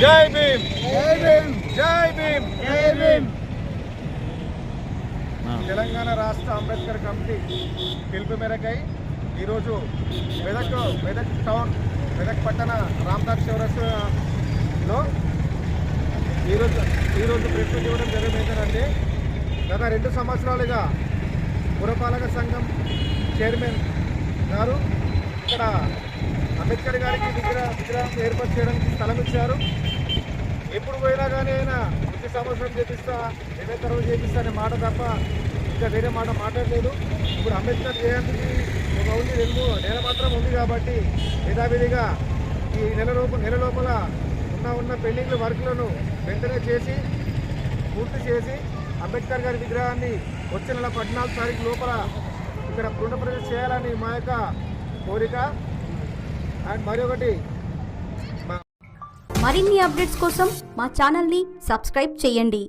జై భీమ్ జై భీమ్ జై భీమ్ జై భీమ్. తెలంగాణ రాష్ట్ర అంబేద్కర్ కమిటీ పిలుపు మేరకై ఈరోజు మెదక్ టౌన్ మెదక్ పట్టణ రామ్దాస్ చౌరస్తాలో ఈరోజు ప్రెస్ మీట్ ఇవ్వడం జరిగిందంటే గత 2 సంవత్సరాలుగా పురపాలక సంఘం చైర్మన్ గారు ఇక్కడ అంబేద్కర్ గారికి విగ్రహం ఏర్పాటు చేయడానికి స్థలం ఇచ్చారు. ఎప్పుడు పోయినా కానీ ఆయన ప్రతి సంవత్సరం చేపిస్తా 20 చేపిస్తా అనే మాట తప్ప ఇంకా వేరే మాట మాట్లాడలేదు. ఇప్పుడు అంబేద్కర్ జయంతికి ఒక నెల మాత్రం ఉంది కాబట్టి యథావిధిగా ఈ నెల లోపల ఉన్న పెండింగ్ వర్క్లను వెంటనే పూర్తి చేసి అంబేద్కర్ గారి విగ్రహాన్ని వచ్చే నెల 14 తారీఖు లోపల ఇక్కడ పునఃప్రతిష్ఠ చేయాలని మా యొక్క కోరిక. అండ్ మరొకటి, మరిన్ని అప్డేట్స్ కోసం మా ఛానల్ని సబ్స్క్రైబ్ చేయండి.